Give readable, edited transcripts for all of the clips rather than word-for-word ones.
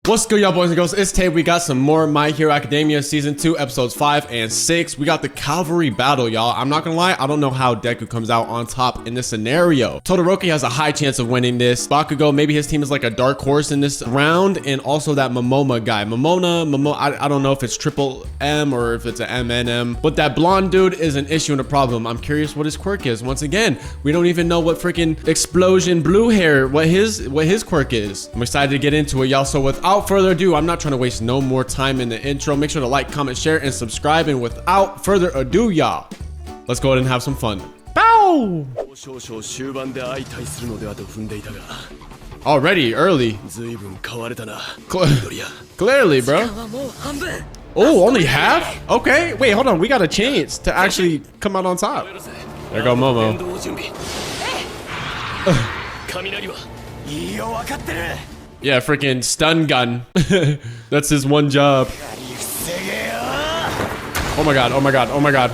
What's good, y'all boys and girls? It's Tay. We got some more My Hero Academia Season 2, Episodes 5 and 6. We got the cavalry battle, y'all. I'm not gonna lie, I don't know how Deku comes out on top in this scenario. Todorkoi has a high chance of winning this. Bakugo, maybe his team is like a dark horse in this round. And also that Momo guy. Momo, I don't know if it's triple M or if it's an MNM. But that blonde dude is an issue and a problem. I'm curious what his quirk is. Once again, we don't even know what freaking explosion blue hair, what his quirk is. I'm excited to get into it, y'all. So without further ado, I'm not trying to waste no more time in the intro. Make sure to like, comment, share, and subscribe. And without further ado, y'all, let's go ahead and have some fun. Bow! Already early. Clearly, bro. Oh, only half? Okay. Wait, hold on. We got a chance to actually come out on top. There go Momo. Yeah, freaking stun gun. That's his one job. Oh my god, oh my god, oh my god.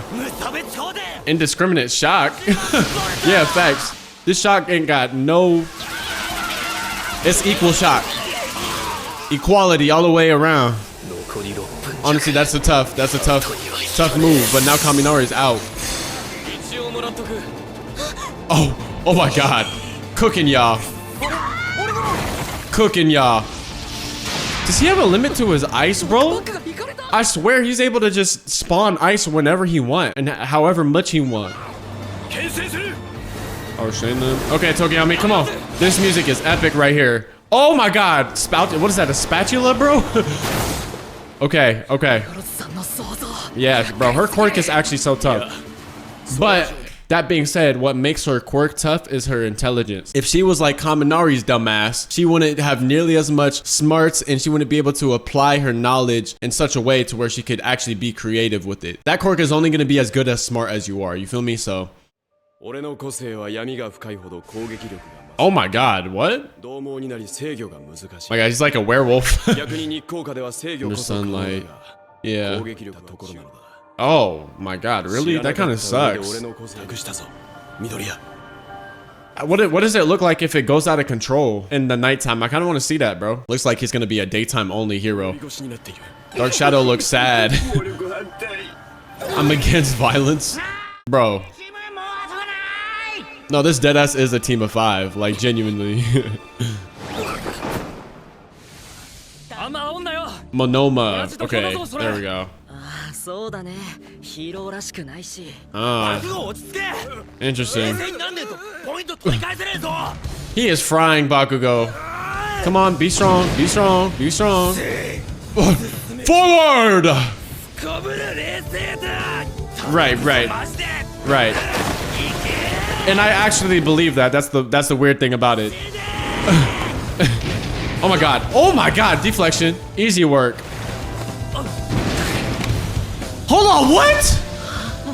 Indiscriminate shock. Yeah, facts. This shock ain't got no... It's equal shock. Equality all the way around. Honestly, that's a tough move, but now Kaminari's out. Oh my god. Cooking y'all. Cooking y'all. Does he have a limit to his ice, bro? I swear he's able to just spawn ice whenever he wants and however much he wants. Oh, Shane then. Okay, Tokiyami, come on. This music is epic right here. Oh my god. What is that, a spatula, bro? Okay. Yeah, bro, her quirk is actually so tough. But that being said, what makes her quirk tough is her intelligence. If she was like Kaminari's dumbass, she wouldn't have nearly as much smarts and she wouldn't be able to apply her knowledge in such a way to where she could actually be creative with it. That quirk is only going to be as good as smart as you are. You feel me? So. Oh my god, what? My god, he's like a werewolf. Under sunlight. Yeah. Oh my god, really? That kind of sucks. What does it look like if it goes out of control in the nighttime? I kind of want to see that, bro. Looks like he's gonna be a daytime only hero. Dark Shadow looks sad. I'm against violence. Bro. No, this deadass is a team of 5, like genuinely. Monoma. Okay, there we go. Interesting. He is frying Bakugo. Come on, be strong, be strong, be strong. Forward! Right. And I actually believe that. That's the weird thing about it. Oh my god, deflection. Easy work. Hold on, what?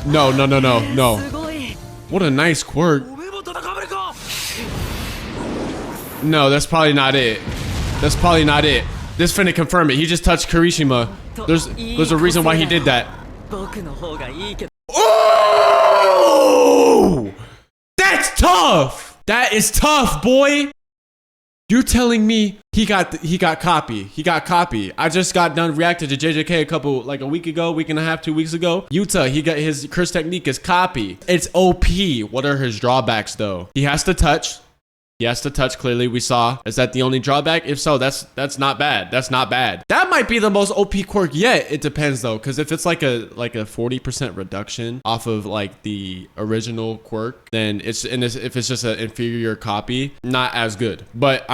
No. What a nice quirk. No, that's probably not it. This finna confirm it. He just touched Kirishima. There's a reason why he did that. Oh! That's tough! That is tough, boy! You're telling me he got copy. I just got done reacting to JJK a week ago, week and a half, 2 weeks ago. Yuta, he got his curse technique is copy. It's OP. What are his drawbacks though? He has to touch. Clearly we saw. Is that the only drawback? If so, that's not bad. That might be the most OP quirk yet. It depends though, because if it's like a 40% reduction off of like the original quirk, then if it's just an inferior copy, not as good. But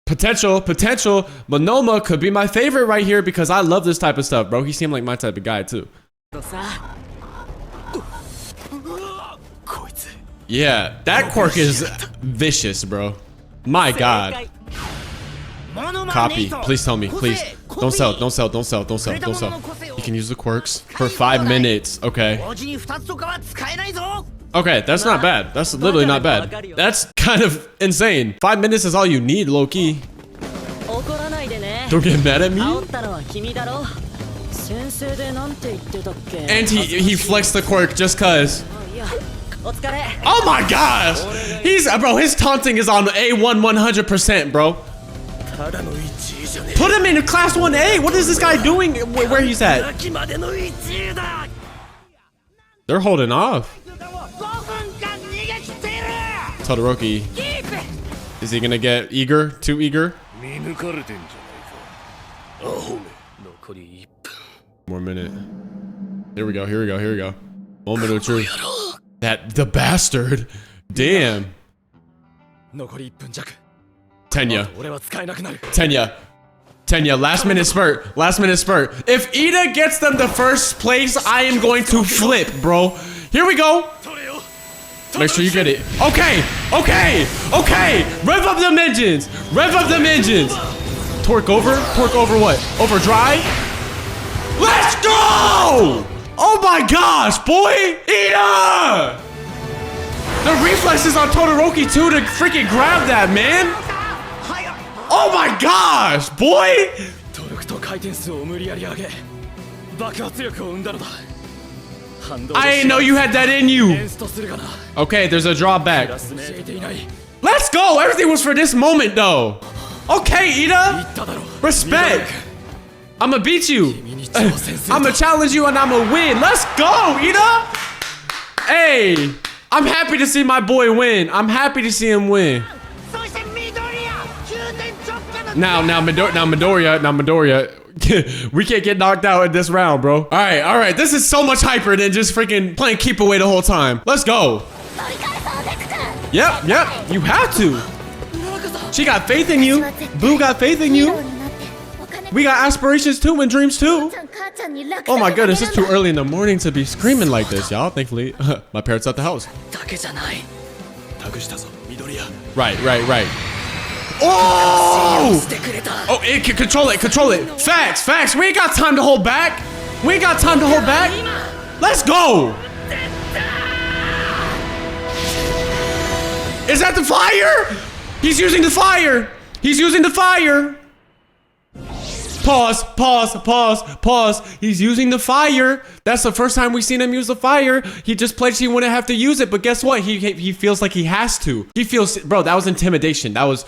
potential Monoma could be my favorite right here because I love this type of stuff, bro. He seemed like my type of guy too. Yeah, that quirk is vicious, bro. My god. Copy. Please tell me. Please. Don't sell. He can use the quirks for 5 minutes. Okay. Okay, that's not bad. That's literally not bad. That's kind of insane. 5 minutes is all you need, low-key. Don't get mad at me. And he flexed the quirk just cuz. Oh my gosh! His taunting is on A1 100%, bro. Put him in class 1A. What is this guy doing where he's at? They're holding off. Todorkoi. Is he gonna get eager? Too eager? More minute. Here we go. Here we go. Here we go. Moment of truth. The bastard. Damn. Tenya. Tenya. Last minute spurt. Last minute spurt. If Ida gets them the first place, I am going to flip, bro. Here we go. Make sure you get it. Okay. Okay. Okay. Rev up them engines. Rev up them engines. Torque over. Torque over what? Overdrive. Let's go! Oh my gosh, boy! Ida! The reflexes on Todorkoi too to freaking grab that, man. Oh my gosh, boy! I didn't know you had that in you. Okay, there's a drawback. Let's go! Everything was for this moment, though. Okay, Ida. Respect. I'ma beat you. I'ma challenge you and I'ma win. Let's go, Ida. Hey, I'm happy to see my boy win. I'm happy to see him win. Now Midoriya. We can't get knocked out in this round, bro. All right. This is so much hyper than just freaking playing keep away the whole time. Let's go. Yep. You have to. She got faith in you. Blue got faith in you. We got aspirations too and dreams too. Oh my goodness, it's too early in the morning to be screaming like this, y'all. Thankfully, my parents at the house. Right. Oh! Oh, it can control it. Facts. We ain't got time to hold back. Let's go. Is that the fire? He's using the fire. Pause. He's using the fire. That's the first time we've seen him use the fire. He just pledged he wouldn't have to use it, but guess what? He feels like he has to. He feels, bro, that was intimidation. That was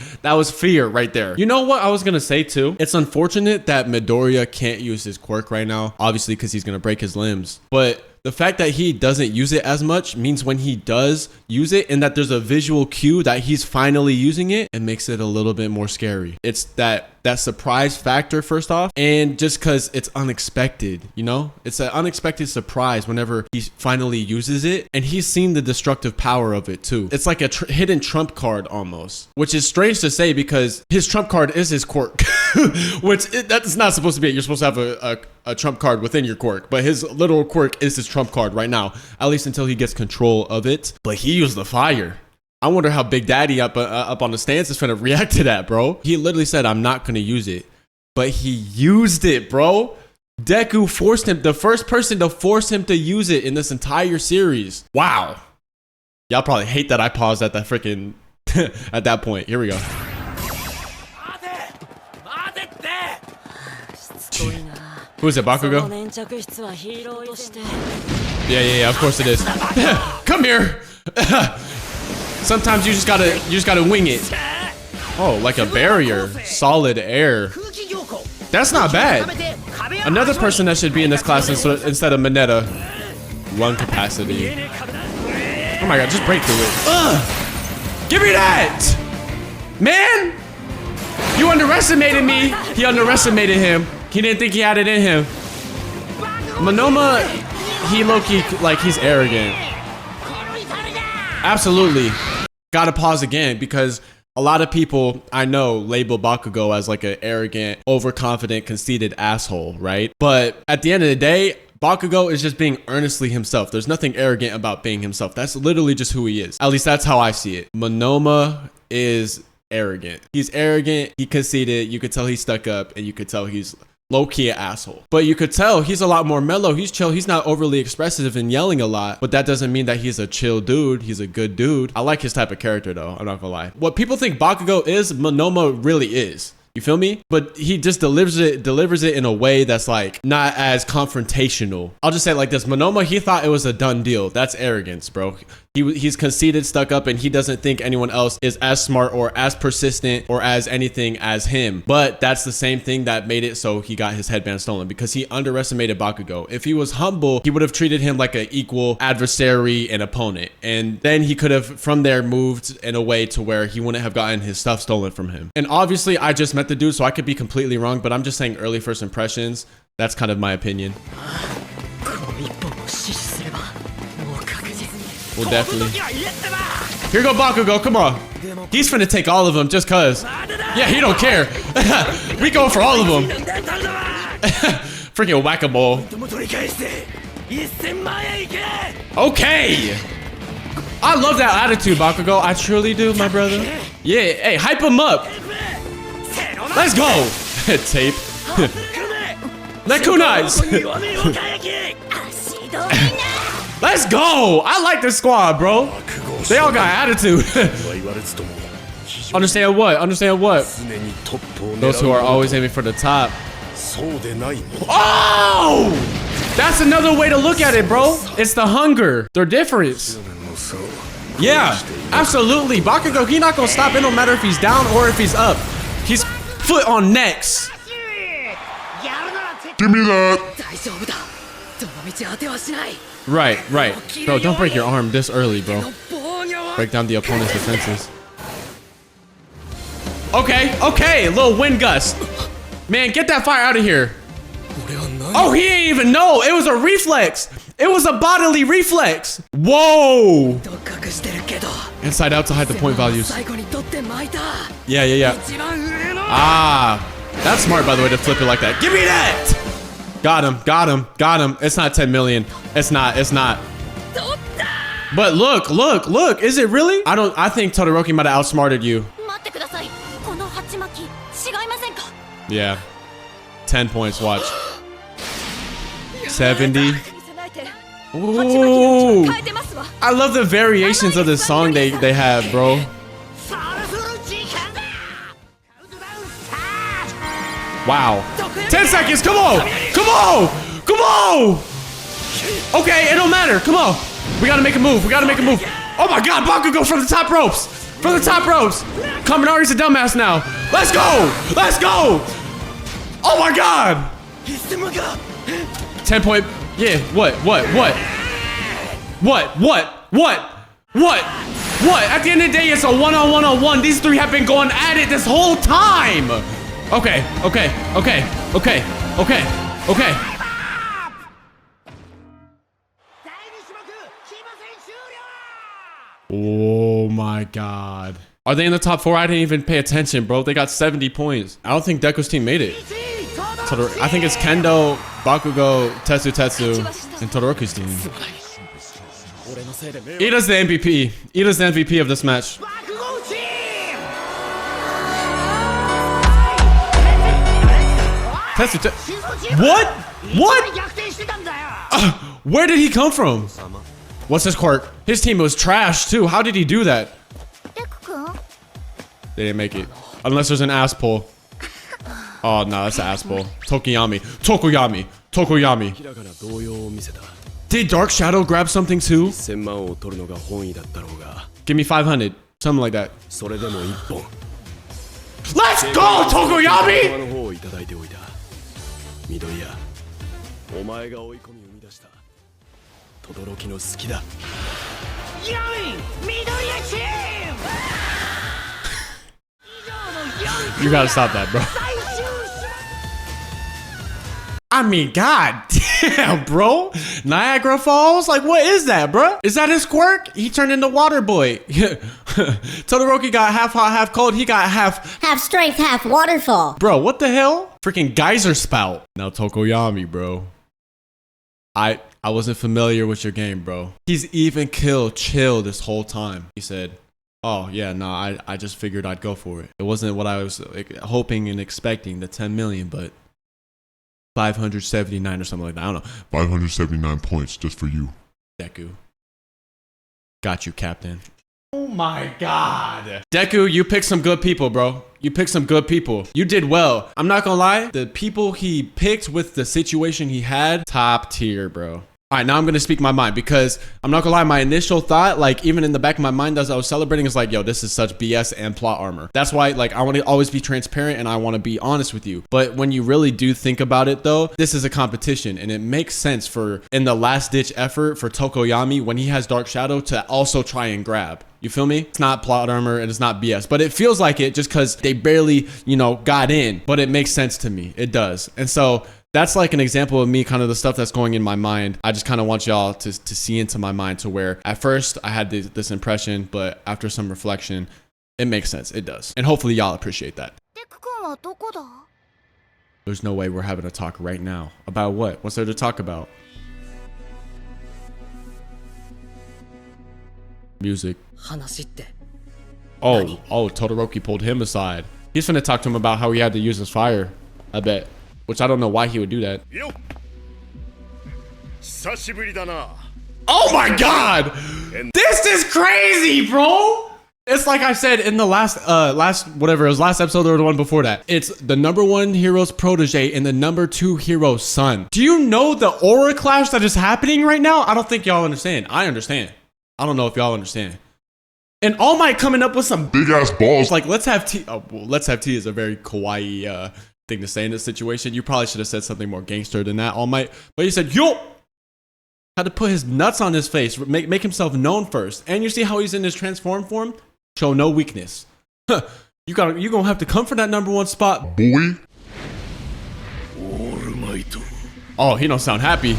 fear right there. You know what I was gonna say too? It's unfortunate that Midoriya can't use his quirk right now, obviously because he's gonna break his limbs. But the fact that he doesn't use it as much means when he does use it and that there's a visual cue that he's finally using it, it makes it a little bit more scary. It's that surprise factor first off, and just because it's unexpected, you know? It's an unexpected surprise whenever he finally uses it, and he's seen the destructive power of it too. It's like a hidden trump card almost, which is strange to say because his trump card is his quirk, that's not supposed to be it. You're supposed to have a trump card within your quirk, but his little quirk is his trump card right now, at least until he gets control of it. But he used the fire. I wonder how Big Daddy up on the stands is gonna react to that, bro. He literally said, I'm not gonna use it, but he used it, bro. Deku forced him, the first person to force him to use it in this entire series. Wow. Y'all probably hate that I paused at that freaking, at that point. Here we go. Who is it, Bakugo? Yeah, of course it is. Come here. Sometimes you just gotta wing it. Oh, like a barrier. Solid air. That's not bad. Another person that should be in this class instead of Mineta. Lung capacity. Oh my god, just break through it. Give me that! Man! You underestimated me. He underestimated him. He didn't think he had it in him. Monoma, he low-key, like, he's arrogant. Absolutely. Gotta pause again because a lot of people I know label Bakugo as like an arrogant, overconfident, conceited asshole, right? But at the end of the day, Bakugo is just being earnestly himself. There's nothing arrogant about being himself. That's literally just who he is. At least that's how I see it. Monoma is arrogant. He's arrogant, he conceited, you could tell he's stuck up, and you could tell he's low-key an asshole. But you could tell he's a lot more mellow. He's chill. He's not overly expressive and yelling a lot, but that doesn't mean that he's a chill dude. He's a good dude. I like his type of character though. I'm not gonna lie. What people think Bakugo is, Monoma really is. You feel me? But he just delivers it in a way that's like not as confrontational. I'll just say it like this. Monoma, he thought it was a done deal. That's arrogance, bro. He's conceited, stuck up, and he doesn't think anyone else is as smart or as persistent or as anything as him. But that's the same thing that made it so he got his headband stolen, because he underestimated Bakugo. If he was humble, he would have treated him like an equal adversary and opponent. And then he could have from there moved in a way to where he wouldn't have gotten his stuff stolen from him. And obviously I just met the dude, so I could be completely wrong, but I'm just saying early first impressions. That's kind of my opinion. We'll definitely. Here go Bakugo, come on. He's finna take all of them just cause. Yeah, he don't care. We go for all of them. Freaking whack-a-mole. Okay. I love that attitude, Bakugo. I truly do, my brother. Yeah, hey, hype him up. Let's go. Tape. Nekunais. Let's go. I like this squad, bro. They all got attitude. Understand what? Understand what? Those who are always aiming for the top. Oh! That's another way to look at it, bro. It's the hunger. They're different. Yeah, absolutely. Bakugo, he not gonna stop. It no matter if he's down or if he's up. He's foot on necks. Give me that. Right. Bro, don't break your arm this early, bro. Break down the opponent's defenses. Okay, little wind gust. Man, get that fire out of here. Oh, he ain't even know. It was a reflex. It was a bodily reflex. Whoa. Inside out to hide the point values. Yeah. Ah, that's smart, by the way, to flip it like that. Give me that. Got him. It's not 10 million. It's not. But look. Is it really? I think Todoroki might have outsmarted you. Yeah. 10 points, watch. 70. Ooh. I love the variations of this song they have, bro. Wow. 10 seconds, come on! Okay, it don't matter, come on. We gotta make a move, Oh my god, Boku go from the top ropes! Kaminari's a dumbass now. Let's go! Oh my god! 10 point, yeah, what? At the end of the day, it's a one-on-one. These three have been going at it this whole time. Okay. Oh my god. Are they in the top 4? I didn't even pay attention, bro. They got 70 points. I don't think Deku's team made it. I think it's Kendo, Bakugo, Tetsu, and Todoroki's team. Ida's the MVP. Ida's the MVP of this match. What? Where did he come from? What's his quirk? His team was trash too. How did he do that? They didn't make it. Unless there's an asspull. Oh no, that's an asspull. Tokoyami. Did Dark Shadow grab something too? Give me 500. Something like that. Let's go, Tokoyami! You gotta stop that, bro. I mean, god damn, bro. Niagara Falls? Like, what is that, bro? Is that his quirk? He turned into Water Boy. Todoroki got half hot, half cold. He got half strength, half waterfall. Bro, what the hell? Freaking geyser spout. Now Tokoyami, bro. I wasn't familiar with your game, bro. He's even killed Chill this whole time. He said, oh, yeah, no, I just figured I'd go for it. It wasn't what I was hoping and expecting, the 10 million, but 579 or something like that. I don't know. 579 points just for you. Deku. Got you, Captain. Oh my god. Deku, you picked some good people, bro. You picked some good people. You did well. I'm not gonna lie. The people he picked with the situation he had, top tier, bro. All right, now I'm gonna speak my mind, because I'm not gonna lie, my initial thought, like even in the back of my mind as I was celebrating, is like, yo, this is such BS and plot armor. That's why, like, I want to always be transparent and I want to be honest with you. But when you really do think about it, though, this is a competition, and it makes sense for in the last ditch effort for Tokoyami when he has Dark Shadow to also try and grab. You feel me? It's not plot armor and it's not BS, but it feels like it just because they barely, you know, got in. But it makes sense to me. It does. And so that's like an example of me, kind of the stuff that's going in my mind. I just kind of want y'all to see into my mind, to where at first I had this impression, but after some reflection, it makes sense. It does. And hopefully y'all appreciate that. There's no way we're having a talk right now. About what? What's there to talk about? Music. Oh, Todoroki pulled him aside. He's finna talk to him about how he had to use his fire, I bet. Which I don't know why he would do that. Oh my god! This is crazy, bro! It's like I said in the last whatever, it was last episode or the one before that. It's the #1 hero's protege and the #2 hero's son. Do you know the aura clash that is happening right now? I don't think y'all understand. I understand. I don't know if y'all understand. And All Might coming up with some Big ass balls. like, let's have tea. Oh, well, let's have tea is a very kawaii thing to say in this situation. You probably should have said something more gangster than that, All Might. But he said, yo, had to put his nuts on his face, make himself known first. And you see how he's in his transform form? Show no weakness. You gonna have to come for that #1 spot, Boy. Oh, he don't sound happy.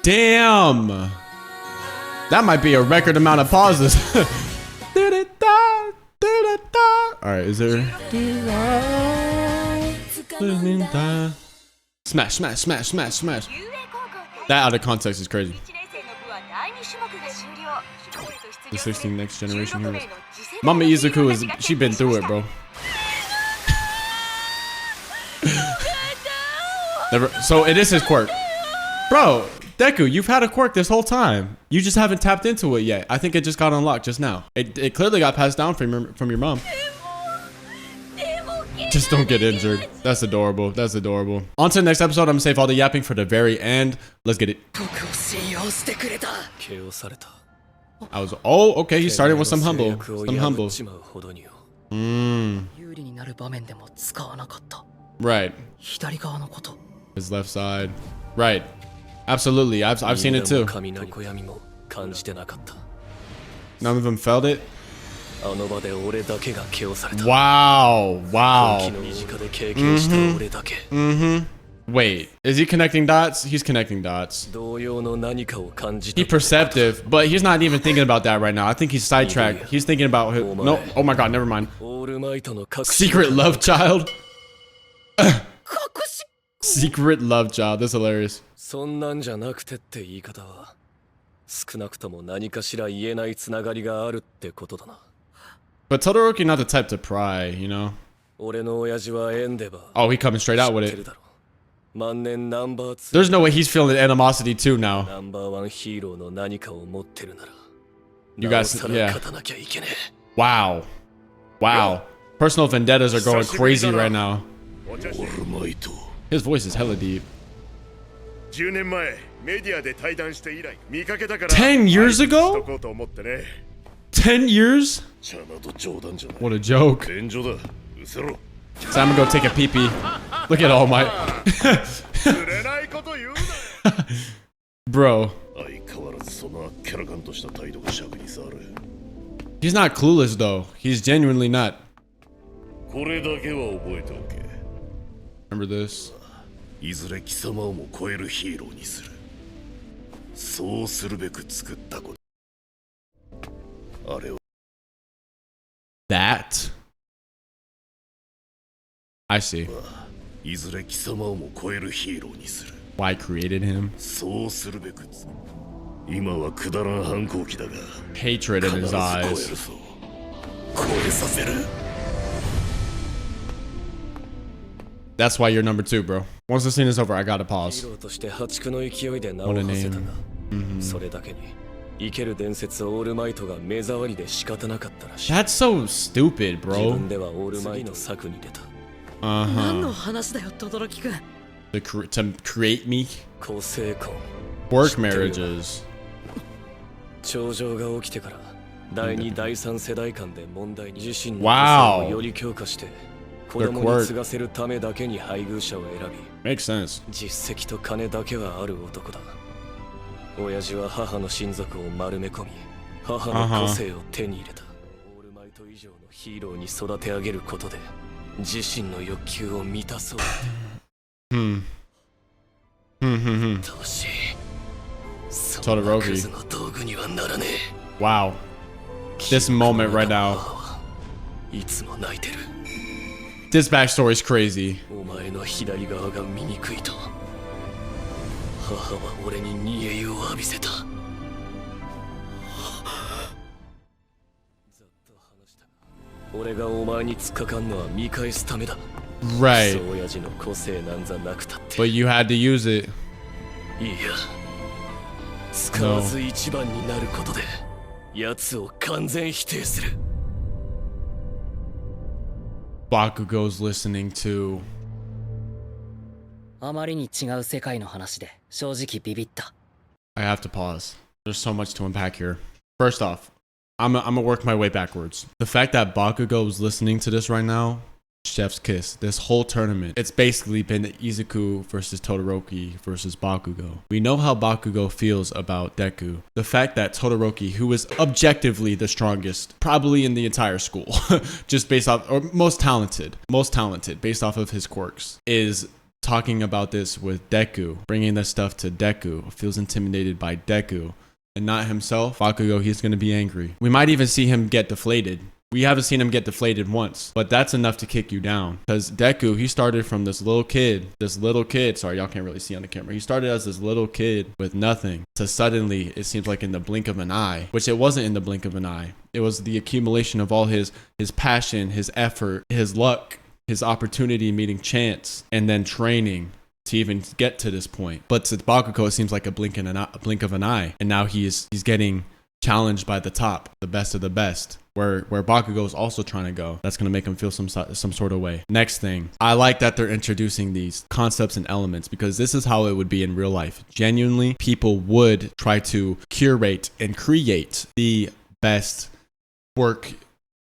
Damn. That might be a record amount of pauses. Alright, is there? Smash, smash, smash, smash, smash. That out of context is crazy. The 16 next generation heroes. Mama Izuku she been through it, bro. So it is his quirk. Bro, Deku, you've had a quirk this whole time. You just haven't tapped into it yet. I think it just got unlocked just now. It clearly got passed down from your mom. Just don't get injured. That's adorable. That's adorable. On to the next episode. I'm gonna save all the yapping for the very end. Let's get it. Oh, okay. He started with some humbles. Right. His left side. Right. Absolutely. I've seen it too. None of them felt it. Wow. Wow. Wait, is he connecting dots? He's connecting dots. He's perceptive, but he's not even thinking about that right now. I think he's sidetracked. He's thinking about his, no. Oh my god, never mind. Secret love child. Secret love child. That's hilarious. But Todoroki not the type to pry, you know? Oh, he coming straight out with it. There's no way he's feeling animosity too now. You guys, yeah. Wow. Wow. Personal vendettas are going crazy right now. His voice is hella deep. 10 years ago? 10 years? What a joke. So I'm gonna go take a pee-pee. Look at All Might. Bro. He's not clueless though. He's genuinely not. Remember this? That? I see. Why I created him? Hatred in his eyes. That's why you're #2, bro. Once the scene is over, I gotta pause. What a name. That's so stupid, bro. to create me. 構成婚 Work marriages. 頂上が起きてから第2第3世代間で問題に自身の Wow. 個性をより強化して子供に継がせるためだけに配偶者を選び Makes sense. 実績と金だけはある男だ。親父は母の親族を丸め込み母の個性を手に入れた。オールマイト以上のヒーローに育て上げることで自身の欲求を満たそうってどうしそんなクズの道具にはならねえ。 Wow. This moment right now. いつも泣いてる。 This backstory is crazy. お前の左側が醜いと母は俺に煮え湯を浴びせた。ざっと話したが俺がお前に突っかかんのは見返すためだ。 Right. そう親父の個性なんざなくたって But you had to use it. いや使わず一番になることで奴を完全否定する。 Bakugo's listening to. あまりに違う世界の話で正直ビビった。 I have to pause. There's so much to unpack here. First off, I'm gonna work my way backwards. The fact that Bakugo is listening to this right now, chef's kiss. This whole tournament, it's basically been Izuku versus Todoroki versus Bakugo. We know how Bakugo feels about Deku. The fact that Todoroki, who is objectively the strongest, probably in the entire school, just based off, or most talented, based off of his quirks, is talking about this with Deku, bringing this stuff to Deku, feels intimidated by Deku, and not himself. Bakugo, he's going to be angry. We might even see him get deflated. We haven't seen him get deflated once, but that's enough to kick you down. Because Deku, he started from this little kid. Sorry, y'all can't really see on the camera. He started as this little kid with nothing to suddenly, it seems like in the blink of an eye, which it wasn't in the blink of an eye. It was the accumulation of all his passion, his effort, his luck, his opportunity meeting chance, and then training to even get to this point. But to Bakugo, it seems like a blink of an eye. And now he's getting challenged by the top, the best of the best. Where Bakugo is also trying to go. That's going to make him feel some sort of way. Next thing, I like that they're introducing these concepts and elements because this is how it would be in real life. Genuinely, people would try to curate and create the best work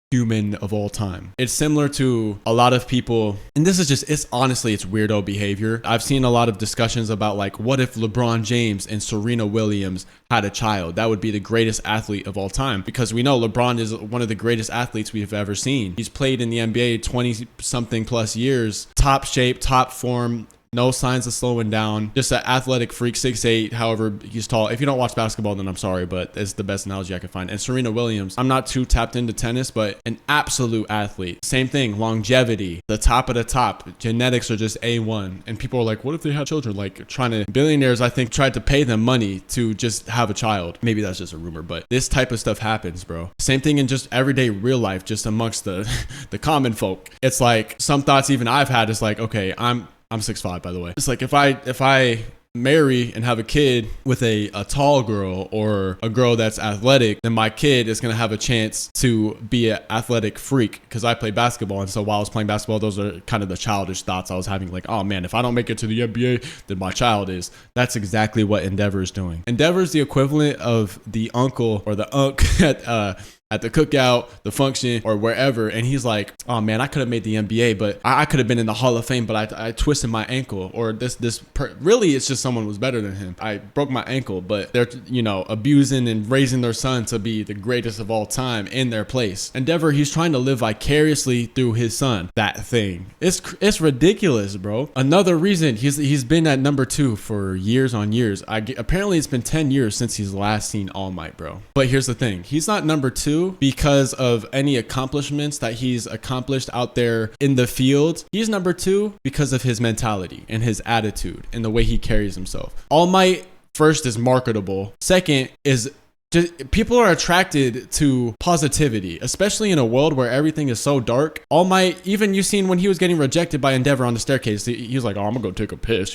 human of all time. It's similar to a lot of people, and this is just, it's weirdo behavior. I've seen a lot of discussions about like, what if LeBron James and Serena Williams had a child? That would be the greatest athlete of all time, because we know LeBron is one of the greatest athletes we've ever seen. He's played in the NBA 20 something plus years, top shape, top form, no signs of slowing down. Just an athletic freak, 6'8", however he's tall. If you don't watch basketball, then I'm sorry, but it's the best analogy I could find. And Serena Williams, I'm not too tapped into tennis, but an absolute athlete. Same thing, longevity, the top of the top. Genetics are just A1. And people are like, what if they had children? Like billionaires, I think, tried to pay them money to just have a child. Maybe that's just a rumor, but this type of stuff happens, bro. Same thing in just everyday real life, just amongst the common folk. It's like some thoughts even I've had is like, okay, I'm 6'5", by the way. It's like if I marry and have a kid with a tall girl or a girl that's athletic, then my kid is going to have a chance to be an athletic freak because I play basketball. And so while I was playing basketball, those are kind of the childish thoughts I was having. Like, oh man, if I don't make it to the NBA, then my child is. That's exactly what Endeavor is doing. Endeavor is the equivalent of the uncle or the unk at the cookout, the function, or wherever, and he's like, oh man, I could have made the NBA, but I could have been in the Hall of Fame, but I twisted my ankle, or really it's just someone was better than him. I broke my ankle, but they're, abusing and raising their son to be the greatest of all time in their place. Endeavor, he's trying to live vicariously through his son. That thing. It's ridiculous, bro. Another reason he's been at number 2 for years on years. Apparently it's been 10 years since he's last seen All Might, bro. But here's the thing. He's not number 2 because of any accomplishments that he's accomplished out there in the field. He's number 2 because of his mentality and his attitude and the way he carries himself. All Might, first, is marketable. Second is just people are attracted to positivity, especially in a world where everything is so dark. All Might, even you seen when he was getting rejected by Endeavor on the staircase, he was like, oh, I'm gonna go take a piss,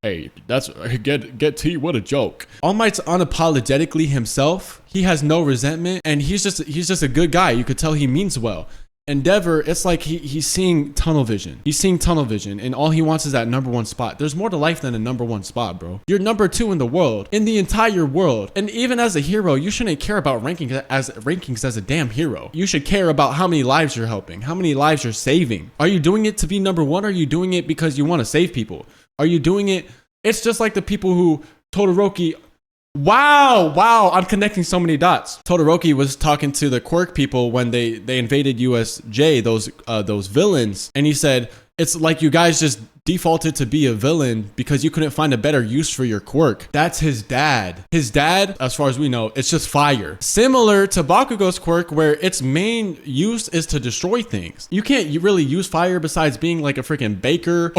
hey, that's get tea, what a joke. All Might's unapologetically himself. He has no resentment, and he's just a good guy. You could tell he means well. Endeavor, it's like he's seeing tunnel vision. He's seeing tunnel vision, and all he wants is that #1 spot. There's more to life than a #1 spot, bro. You're #2 in the world, in the entire world. And even as a hero, you shouldn't care about rankings as a damn hero. You should care about how many lives you're helping, how many lives you're saving. Are you doing it to be #1? Or are you doing it because you want to save people? Are you doing it? It's just like the people who Todoroki. Wow, I'm connecting so many dots. Todoroki was talking to the quirk people when they invaded USJ, those villains, and he said, it's like you guys just defaulted to be a villain because you couldn't find a better use for your quirk. That's his dad. His dad, as far as we know, it's just fire. Similar to Bakugo's quirk, where its main use is to destroy things. You can't really use fire besides being like a freaking baker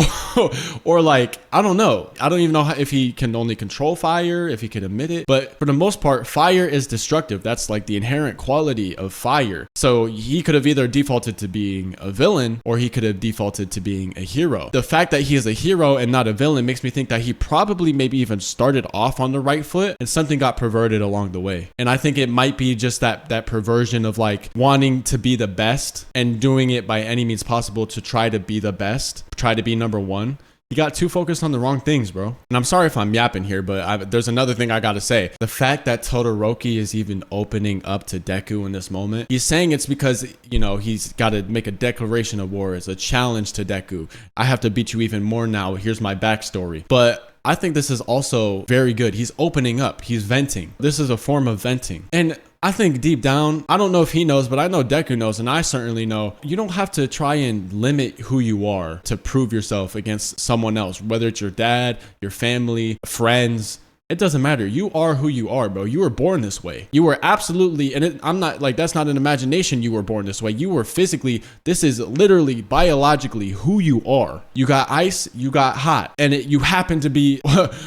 or like, I don't know. I don't even know if he can only control fire, if he can emit it. But for the most part, fire is destructive. That's like the inherent quality of fire. So he could have either defaulted to being a villain or he could have defaulted to being a hero. The fact that he is a hero and not a villain makes me think that he probably maybe even started off on the right foot and something got perverted along the way. And I think it might be just that perversion of like wanting to be the best and doing it by any means possible to try to be the best, try to be #1. He got too focused on the wrong things, bro. And I'm sorry if I'm yapping here, but there's another thing I gotta say. The fact that Todoroki is even opening up to Deku in this moment, he's saying it's because, you know, he's got to make a declaration of war as a challenge to Deku. I have to beat you even more now. Here's my backstory. But I think this is also very good. He's opening up. He's venting. This is a form of venting. And I think deep down, I don't know if he knows, but I know Deku knows, and I certainly know, you don't have to try and limit who you are to prove yourself against someone else, whether it's your dad, your family, friends. It doesn't matter. You are who you are, bro. You were born this way. You were absolutely, and I'm not like, that's not an imagination. You were born this way. You were physically, this is literally biologically who you are. You got ice, you got hot, and you happen to be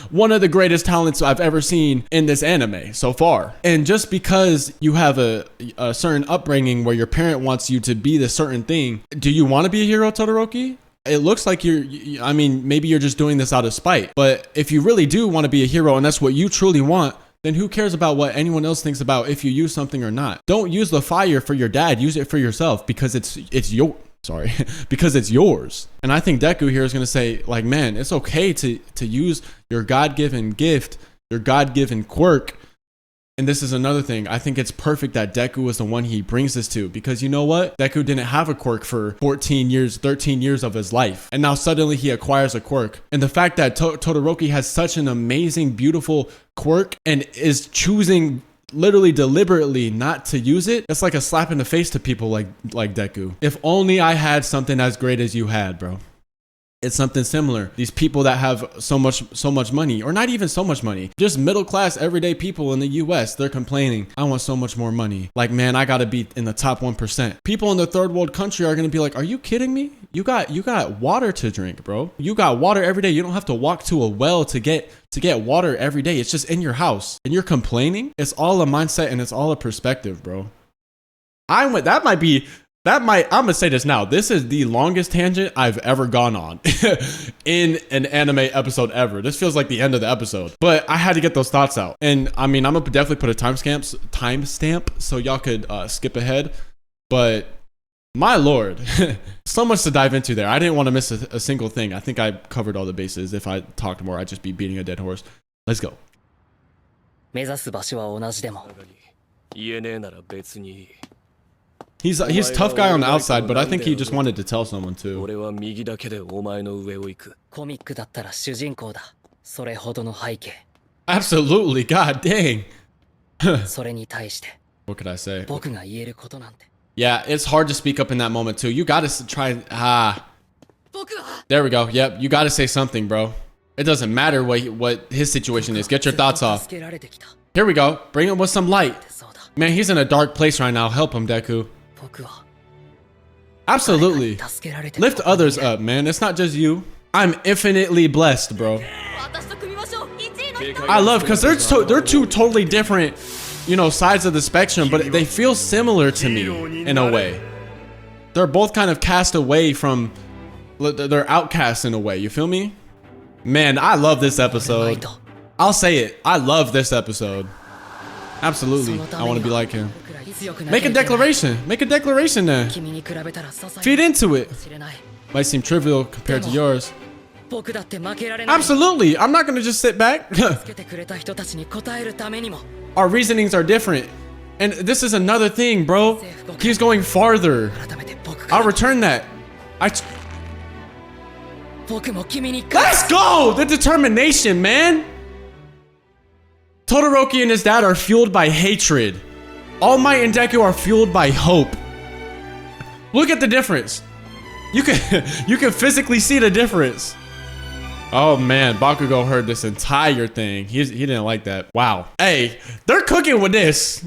one of the greatest talents I've ever seen in this anime so far. And just because you have a certain upbringing where your parent wants you to be this certain thing, do you want to be a hero, Todoroki? It looks like I mean, maybe you're just doing this out of spite. But if you really do want to be a hero and that's what you truly want, then who cares about what anyone else thinks about if you use something or not? Don't use the fire for your dad. Use it for yourself because it's because it's yours. And I think Deku here is going to say, like, man, it's okay to use your God-given gift, your God-given quirk. And this is another thing. I think it's perfect that Deku is the one he brings this to, because you know what? Deku didn't have a quirk for 14 years, 13 years of his life. And now suddenly he acquires a quirk. And the fact that Todoroki has such an amazing, beautiful quirk and is choosing literally deliberately not to use it, it's like a slap in the face to people like Deku. If only I had something as great as you had, bro. It's something similar. These people that have so much money, or not even so much money, just middle class everyday people in the US, they're complaining, I want so much more money. Like, man, I gotta be in the top 1%. People in the third world country are gonna be like, are you kidding me? You got water to drink, bro. You got water every day. You don't have to walk to a well to get water every day. It's just in your house. And you're complaining? It's all a mindset and it's all a perspective, bro. I'm gonna say this now. This is the longest tangent I've ever gone on in an anime episode ever. This feels like the end of the episode, but I had to get those thoughts out. And I mean, I'm gonna definitely put a timestamp so y'all could skip ahead. But my lord, so much to dive into there. I didn't want to miss a single thing. I think I covered all the bases. If I talked more, I'd just be beating a dead horse. Let's go. 目指す場所は同じでも。言えねえなら別にいい。 He's tough guy on the outside, but I think he just wanted to tell someone too. 俺は右だけでお前の上を行く。コミックだったら主人公だ。それほどの背景。 Absolutely, god dang. それに対して。 What could I say? 僕が言えることなんて。 Yeah, it's hard to speak up in that moment too. You gotta try. There we go. Yep, you gotta say something, bro. It doesn't matter what his situation is. Get your thoughts off. Here we go. Bring him with some light. Man, he's in a dark place right now. Help him, Deku. Absolutely. Lift others up, man. It's not just you. I'm infinitely blessed, bro. I love, because they're two totally different, you know, sides of the spectrum, but they feel similar to me in a way. They're both kind of cast away from, they're outcasts in a way. You feel me? Man, I love this episode. I'll say it. I love this episode. Absolutely. I want to be like him. Make a declaration. Make a declaration then. 君に比べたら些細 Feed into it. かもしれない Might seem trivial compared to yours. 僕だって負けられない Absolutely. I'm not gonna just sit back. つけてくれた人たちに応えるためにも Our reasonings are different. And this is another thing, bro. He's going farther. 改めて僕か I'll ら return that. 僕も君に Let's go! The determination, man! Todoroki and his dad are fueled by hatred. All Might and Deku are fueled by hope. Look at the difference. You can physically see the difference. Oh man, Bakugo heard this entire thing. He didn't like that. Wow. Hey, they're cooking with this.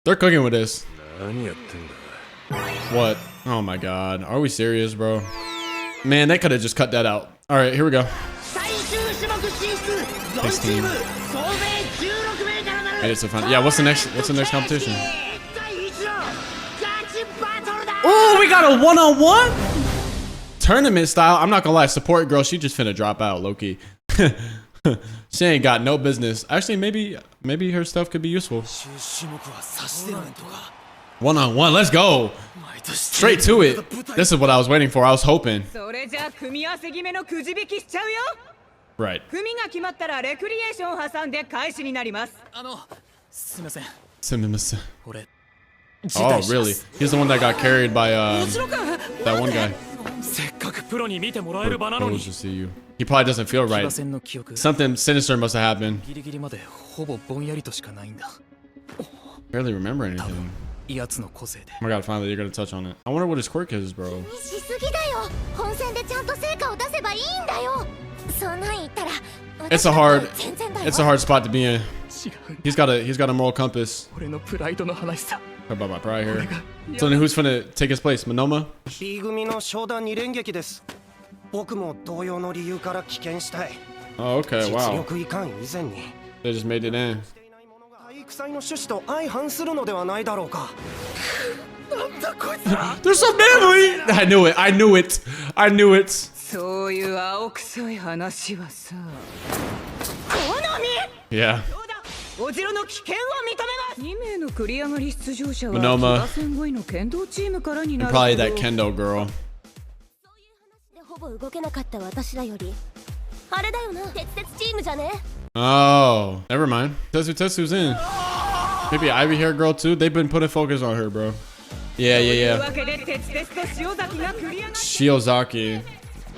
They're cooking with this. What? Oh my god. Are we serious, bro? Man, they could have just cut that out. All right, here we go. 16. Made it to the final. Yeah, what's the next competition? Oh, we got a one-on-one tournament style. I'm not gonna lie, support girl, she just finna drop out, low-key. She ain't got no business. Actually, maybe her stuff could be useful. One-on-one, let's go. Straight to it. This is what I was waiting for. I was hoping. Right. 組が決まったらレクリエーションを挟んで開始になります。すみません Simimus. 俺 Oh, really? He's the one that got carried by that one guy. せっかくプロに見てもらえる場なの Proposed に to see you. He probably doesn't feel 騎馬 right. 戦の記憶 Something sinister must have happened. ギリギリまでほぼぼんやりとしかないんだ Barely remember anything. やつの個性で Oh my god, finally you're gonna touch on it. I wonder what his quirk is, bro. しすぎだよ。本戦でちゃんと成果を出せばいいんだよ。そんなん言ったら It's a hard spot to be in. 違う He's got a moral compass. 俺のプライドの話さ Talk about my pride here. So then who's finna take his place? Monoma? B 組の商談2連撃です。僕も同様の理由から棄権したい。 Oh, okay, 実 wow. 力いかん以前に They just made it in. 体育祭の趣旨と相反するのではないだろうか。 There's some memory! I knew it. I knew it. I knew it. そういう青臭い話はさ。好み。 Yeah. おじろの危険を認めます。2名の繰り上がり出場者は Monoma. 騎馬戦後の剣道チームからにな And る probably け that ど。 kendo girl. でほぼ動けなかった私らよりあれだよな。鉄チームじゃね。 Oh, never mind. Tetsu's in. Maybe Ivy hair girl too. They've been putting focus on her, bro. Yeah, という yeah, わけで鉄鉄と塩崎が繰り上がり yeah. Shiozaki.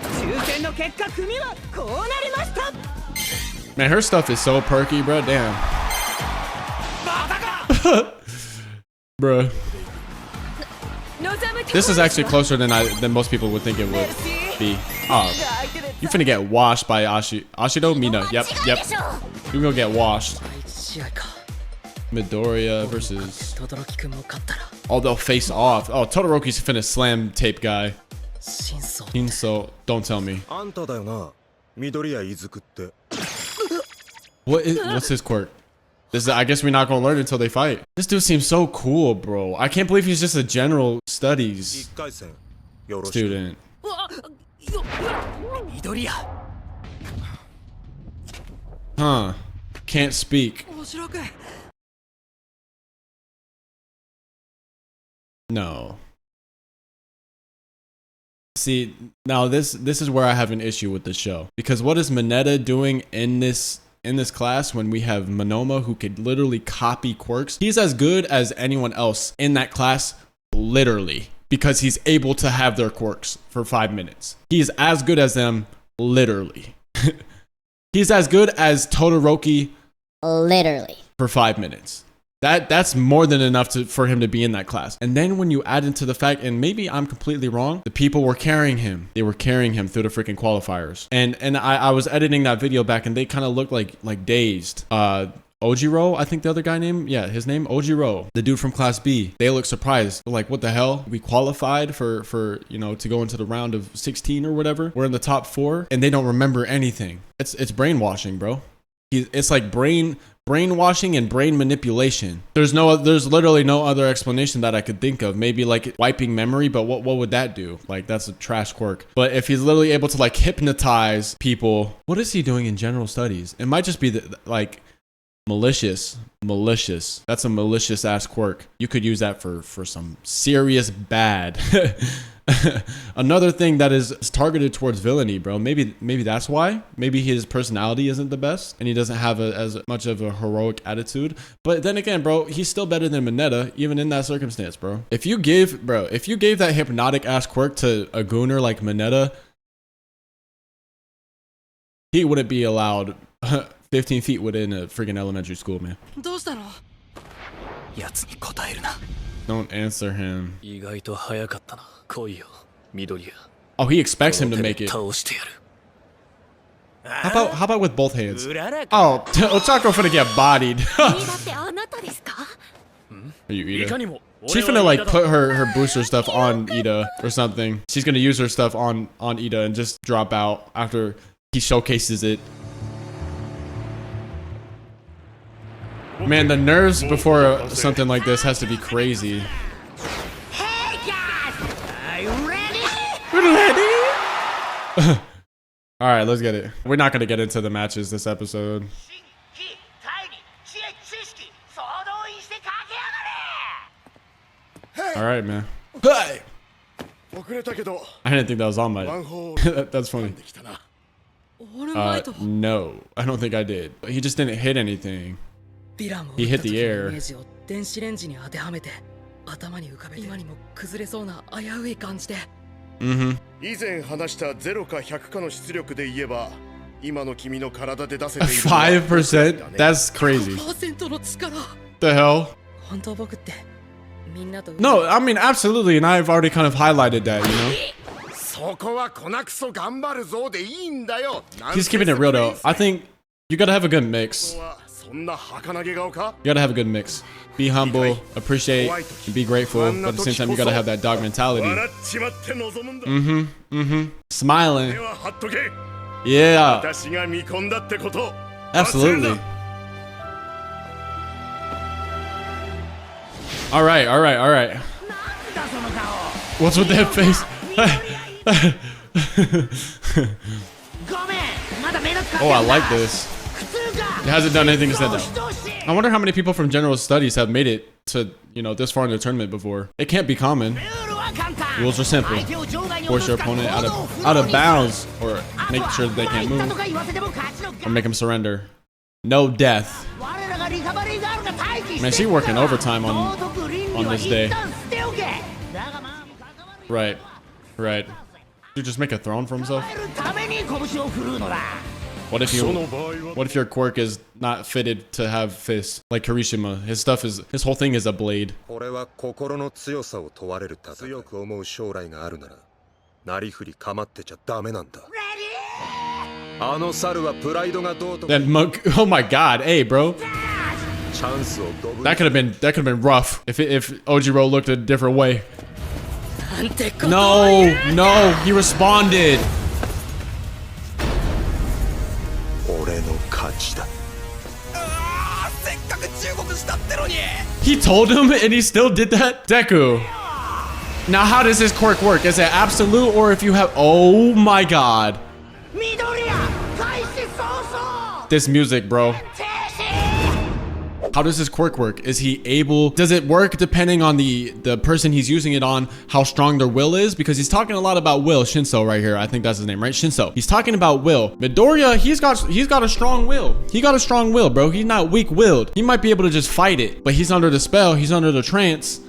抽選の結果組はこうなりました。 Man, her stuff is so perky, bro. Damn. Bruh. This is actually closer than most people would think it would be. Oh, you finna get washed by Ashido? Mina. Yep. You gonna get washed. 第一試合か Midoriya versus. 轟くんも勝ったら Oh, they'll face off. Oh, Todoroki's finna slam tape guy. 真相 Inso. Don't tell me. あんただよな緑谷いずくって What's his quirk? I guess we're not gonna learn until they fight. This dude seems so cool, bro. I can't believe he's just a general studies 1回戦よろしく student. 緑谷 Huh. Can't speak. 面白く No. See, now this is where I have an issue with the show. Because what is Mineta doing in this class when we have Monoma who could literally copy quirks? He's as good as anyone else in that class, literally. Because he's able to have their quirks for 5 minutes. He's as good as them, literally. He's as good as Todoroki Literally. for 5 minutes. That's more than enough for him to be in that class. And then when you add into the fact, and maybe I'm completely wrong, the people were carrying him. They were carrying him through the freaking qualifiers. And I was editing that video back, and they kind of looked like dazed. Ojiro, I think the other guy name, yeah, his name Ojiro, the dude from Class B. They look surprised. They're like, what the hell? We qualified for to go into the round of 16 or whatever. We're in the top 4, and they don't remember anything. It's brainwashing, bro. It's like brainwashing and brain manipulation. There's literally no other explanation that I could think of. Maybe like wiping memory, but what would that do? Like, that's a trash quirk. But if he's literally able to like hypnotize people, what is he doing in general studies? It might just be like Malicious. That's a malicious ass quirk. You could use that for some serious bad. Another thing that is targeted towards villainy, bro. Maybe that's why. Maybe his personality isn't the best and he doesn't have as much of a heroic attitude. But then again, bro, he's still better than Mineta, even in that circumstance, bro. If you gave that hypnotic ass quirk to a gooner like Mineta, he wouldn't be allowed 15 feet within a freaking elementary school, man. Don't answer him. Oh, he expects him to make it. How about with both hands? Oh, Ochako finna get bodied. Are you Ida? She's finna like put her booster stuff on Ida or something. She's gonna use her stuff on Ida and just drop out after he showcases it. Man, the nerves before something like this has to be crazy. Hey guys! Are you ready? All right, let's get it. We're not gonna get into the matches this episode. All right, man. Hey! I didn't think that was on my. That's funny. No, I don't think I did. He just didn't hit anything. He hit the air. Mm-hmm. 5%? That's crazy. The hell? No, I mean, absolutely, and I've already kind of highlighted that, you know? He's keeping it real, though. I think you gotta have a good mix. You gotta have a good mix. Be humble, appreciate, and be grateful, but at the same time, you gotta have that dog mentality. Smiling. Yeah. Absolutely. All right. What's with that face? Oh, I like this. It hasn't done anything to stand out. I wonder how many people from general studies have made it to, you know, this far in the tournament before. It can't be common. Rules are simple. Force your opponent out of bounds, or make sure that they can't move, or make them surrender. No death. Man, she working overtime on this day. Right. You just make a throne for himself? What if your quirk is not fitted to have fists like Kirishima? His whole thing is a blade. That monk, oh my god, hey bro. That could have been rough if Ojiro looked a different way. No, he responded. He told him and he still did that? Deku. Now how does this quirk work? Is it absolute, or if you have, oh my god. This music, bro. How does this quirk work? Is he able, does it work depending on the person he's using it on, how strong their will is? Because he's talking a lot about will. Shinso right here, I think that's his name, right? Shinso. He's talking about will. Midoriya, he's got a strong will. He got a strong will, bro. He's not weak-willed. He might be able to just fight it, but he's under the spell. He's under the trance.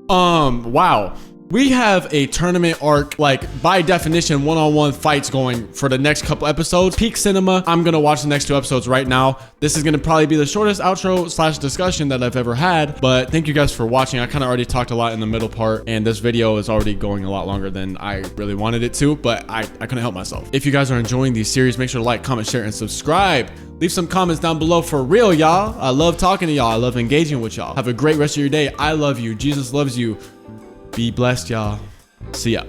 Wow. We have a tournament arc, like by definition, one-on-one fights going for the next couple episodes. Peak cinema. I'm gonna watch the next 2 episodes right now. This is gonna probably be the shortest outro / discussion that I've ever had, but thank you guys for watching. I kind of already talked a lot in the middle part, and this video is already going a lot longer than I really wanted it to, but I couldn't help myself. If you guys are enjoying these series, make sure to like, comment, share, and subscribe. Leave some comments down below for real, y'all. I love talking to y'all. I love engaging with y'all. Have a great rest of your day. I love you. Jesus loves you. Be blessed, y'all. See ya.